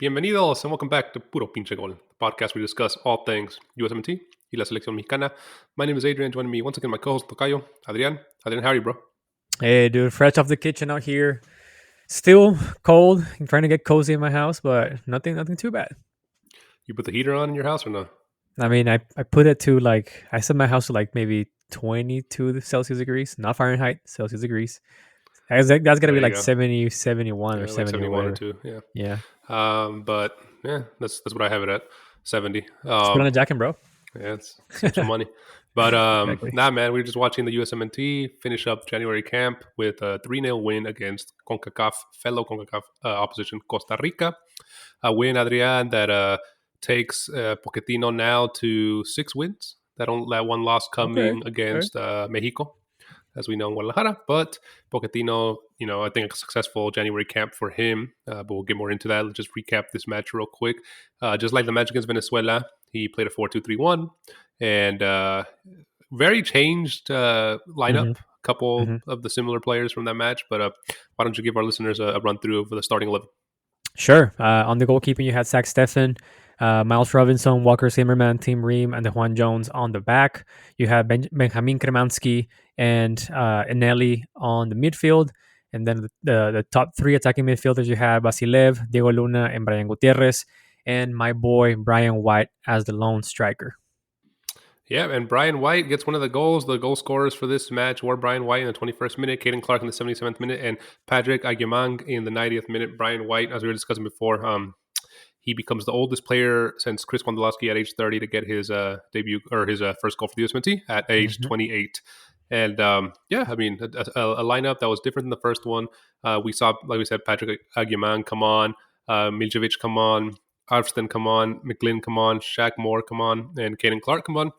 Bienvenidos and welcome back to Puro Pinche Gol, the podcast where we discuss all things USMT y la selección mexicana. My name is Adrian. Joining me once again, my co-host Tocayo, Adrian. Adrian, how are you, bro? Hey, dude, fresh off the kitchen out here. Still cold. I'm trying to get cozy in my house, but nothing too bad. You put the heater on in your house or no? I mean, I put it to I set my house to maybe 22 Celsius degrees, not Fahrenheit, Celsius degrees. That's got to be 70, 71 or like 70 71 or or 2, yeah. Yeah. But yeah, that's what I have it at, 70. Just put on a jacket, bro. Yeah, it's some money. But Exactly. Nah, man, we were just watching the USMNT finish up January camp with a 3-0 win against fellow CONCACAF opposition Costa Rica. A win, Adrian, that takes Pochettino now to 6 wins. That one loss coming against Mexico, as we know in Guadalajara. But Pochettino, I think a successful January camp for him. But we'll get more into that. Let's just recap this match real quick. Just like the match against Venezuela, he played a 4-2-3-1 and very changed lineup. Mm-hmm. A couple of the similar players from that match. But why don't you give our listeners a run through of the starting 11? Sure. On the goalkeeping, you had Zach Steffen, Miles Robinson, Walker Zimmerman, Tim Ream, and Juan Jones on the back. You have Benjamin Kremansky and Eneli on the midfield. And then the top three attacking midfielders, you have Basilev, Diego Luna, and Brian Gutierrez. And my boy, Brian White, as the lone striker. Yeah, and Brian White gets one of the goals. The goal scorers for this match were Brian White in the 21st minute, Caden Clark in the 77th minute, and Patrick Aguimang in the 90th minute. Brian White, as we were discussing before, he becomes the oldest player since Chris Wondolowski at age 30 to get his debut or his first goal for the Usmnt at age 28. And yeah, I mean, a lineup that was different than the first one. We saw, like we said, Patrick Aguimang come on, Miljevic come on, Arfston come on, McGlynn come on, Shaq Moore come on, and Caden Clark come on.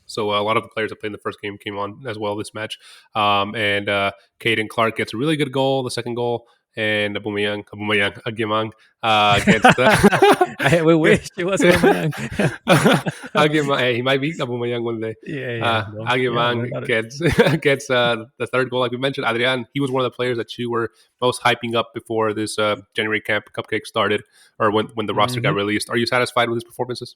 So a lot of the players that played in the first game came on as well this match. And Caden Clark gets a really good goal, the second goal, and Aguimang gets the... We wish it was Aubameyang. Hey, he might be Aguimang one day. Yeah. Aguimang gets the third goal, like we mentioned. Adrian, he was one of the players that you were most hyping up before this January Camp Cupcake started, or when the roster got released. Are you satisfied with his performances?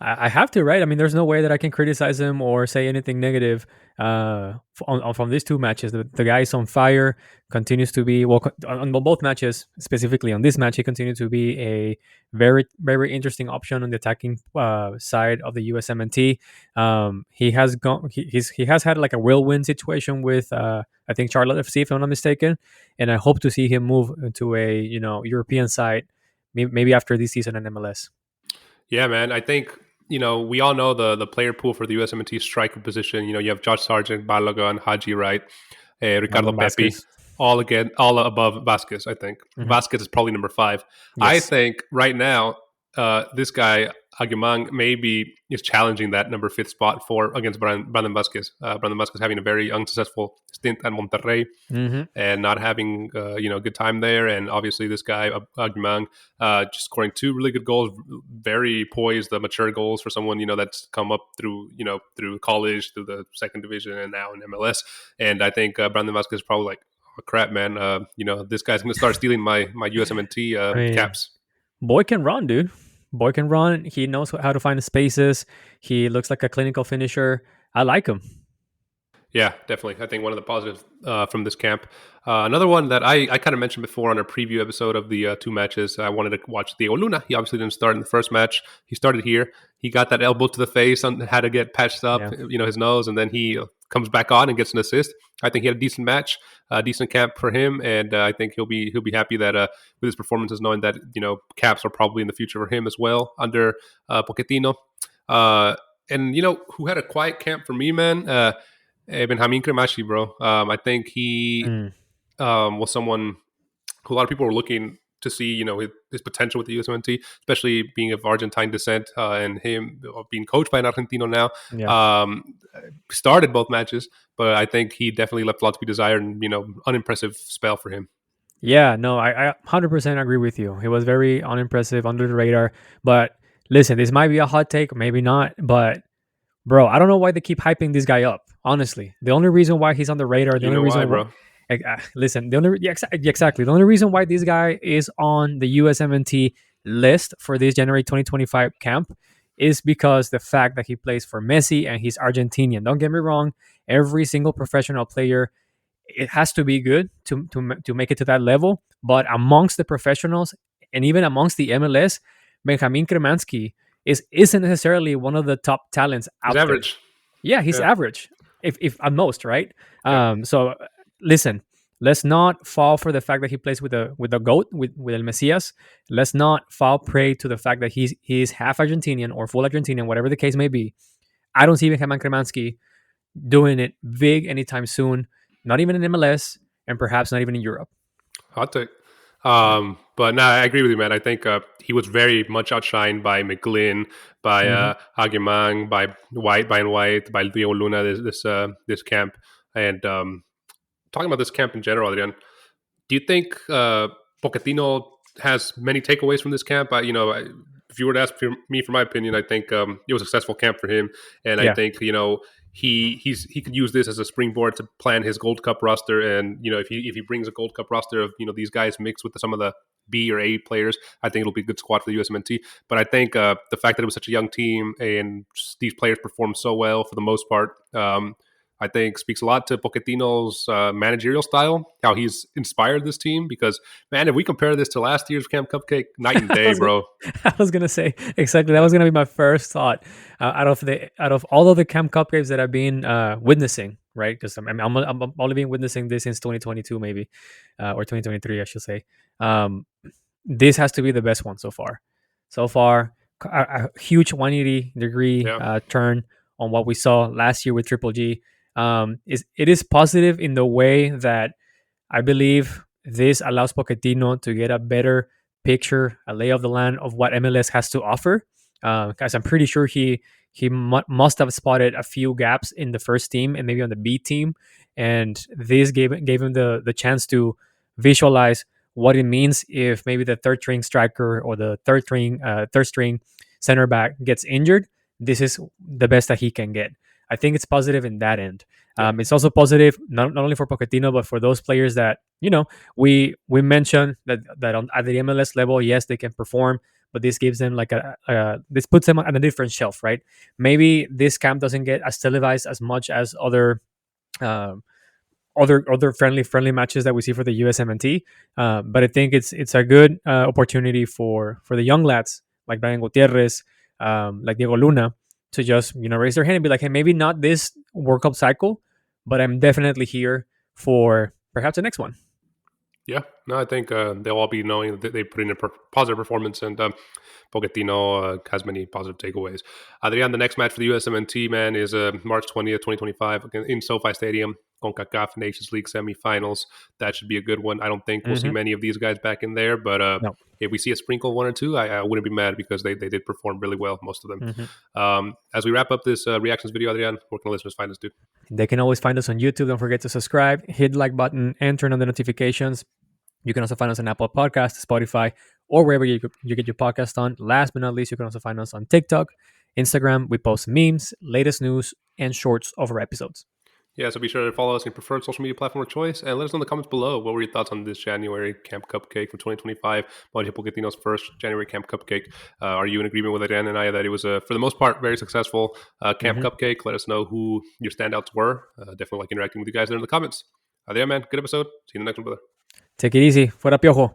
I have to, right? I mean, there's no way that I can criticize him or say anything negative from these two matches. The guy is on fire, continues to be, on both matches, specifically on this match, he continued to be a very, very interesting option on the attacking side of the USMNT. He has had like a whirlwind situation with, I think, Charlotte FC, if I'm not mistaken, and I hope to see him move into a, European side, maybe after this season in MLS. Yeah, man, I think... we all know the player pool for the USMNT striker position. You have Josh Sargent, Balogun, Haji Wright, Ricardo Pepi, all above Vasquez, I think. Vasquez is probably number 5. Yes. I think right now, this guy, Aguimang, maybe is challenging that number 5th spot against Brandon Vasquez. Brandon Vasquez having a very unsuccessful stint at Monterrey and not having a good time there. And obviously this guy, Aguimang, just scoring 2 really good goals, very poised, mature goals for someone, that's come up through college, through the second division and now in MLS. And I think Brandon Vasquez is probably like, oh, crap, man, this guy's going to start stealing my USMNT caps. Boy can run, dude. Boy can run. He knows how to find the spaces. He looks like a clinical finisher. I like him. Yeah, definitely. I think one of the positives from this camp. Another one that I kind of mentioned before on our preview episode of the 2 matches, I wanted to watch Diego Luna. He obviously didn't start in the first match. He started here. He got that elbow to the face and had to get patched up, his nose, and then he comes back on and gets an assist. I think he had a decent match, a decent camp for him, and I think he'll be happy that with his performances, knowing that caps are probably in the future for him as well under Pochettino. And who had a quiet camp for me, man? Benjamin Kremansky, bro. I think he was someone who a lot of people were looking to see, his potential with the USMNT, especially being of Argentine descent and him being coached by an Argentino now. Yeah. Started both matches, but I think he definitely left a lot to be desired and, unimpressive spell for him. Yeah, no, I 100% agree with you. He was very unimpressive, under the radar. But listen, this might be a hot take, maybe not, but bro, I don't know why they keep hyping this guy up. Honestly, the only reason why he's on the radar, listen, exactly. The only reason why this guy is on the USMNT list for this January 2025 camp is because the fact that he plays for Messi and he's Argentinian. Don't get me wrong, every single professional player, it has to be good to make it to that level. But amongst the professionals and even amongst the MLS, Benjamin Kremansky isn't necessarily one of the top talents He's out there. average. Yeah, he's Yeah. average, if at most, right? Yep. So listen, let's not fall for the fact that he plays with the goat with El Mesias. Let's not fall prey to the fact that he's half Argentinian or full Argentinian, whatever the case may be. I don't see Benjamin Kremansky doing it big anytime soon. Not even in MLS, and perhaps not even in Europe. Hot take. Yeah. But no, I agree with you, man. I think he was very much outshined by McGlynn, by Hmm. Aguimang, by White, by Leo Luna this camp. And talking about this camp in general, Adrian, do you think Pochettino has many takeaways from this camp? If you were to ask me for my opinion, I think it was a successful camp for him, and I Yeah. think he could use this as a springboard to plan his Gold Cup roster. And if he brings a Gold Cup roster of these guys mixed with some of the B or A players, I think it'll be a good squad for the USMNT. But I think the fact that it was such a young team and these players performed so well for the most part. I think speaks a lot to Pochettino's managerial style, how he's inspired this team. Because, man, if we compare this to last year's Camp Cupcake, night and I day, was gonna, bro. I was gonna say exactly that was gonna be my first thought out of all of the Camp Cupcakes that I've been witnessing, right? Because I'm only been witnessing this since 2022, maybe, or 2023, I should say. Um, this has to be the best one so far. So far, a huge 180-degree Yeah, turn on what we saw last year with Triple G. It is positive in the way that I believe this allows Pochettino to get a better picture, a lay of the land of what MLS has to offer. Guys, I'm pretty sure he must have spotted a few gaps in the first team and maybe on the B team, and this gave him the chance to visualize what it means if maybe the third string striker or the third string center back gets injured. This is the best that he can get. I think it's positive in that end. yeah, It's also positive not only for Pochettino but for those players that we mentioned that at the MLS level, yes, they can perform, but this gives them like this puts them on a different shelf, right? Maybe this camp doesn't get as televised as much as um, other friendly matches that we see for the USMNT. But I think it's a good opportunity for the young lads like Brian Gutierrez, like Diego Luna, to just raise their hand and be like, hey, maybe not this World Cup cycle, but I'm definitely here for perhaps the next one. yeah. No, I think they'll all be knowing that they put in a positive performance, and Pochettino has many positive takeaways. Adrian, the next match for the USMNT, man, is March 20th, 2025 in SoFi Stadium. CONCACAF Nations League semifinals. That should be a good one. I don't think we'll see Hmm. many of these guys back in there, but No. if we see a sprinkle one or two, I wouldn't be mad because they did perform really well, most of them. Hmm. As we wrap up this reactions video, Adrian, where can the listeners find us, dude? They can always find us on YouTube. Don't forget to subscribe, hit the like button, and turn on the notifications. You can also find us on Apple Podcasts, Spotify, or wherever you get your podcast on. Last but not least, you can also find us on TikTok, Instagram. We post memes, latest news, and shorts of our episodes. Yeah, so be sure to follow us on your preferred social media platform of choice and let us know in the comments below what were your thoughts on this January Camp Cupcake from 2025, Mauricio Pochettino's first January Camp Cupcake. Are you in agreement with Adrian and I that it was, for the most part, very successful Camp Hmm. Cupcake? Let us know who your standouts were. Definitely like interacting with you guys there in the comments. Adrian, man, good episode. See you in the next one, brother. Take it easy. Fuera piojo.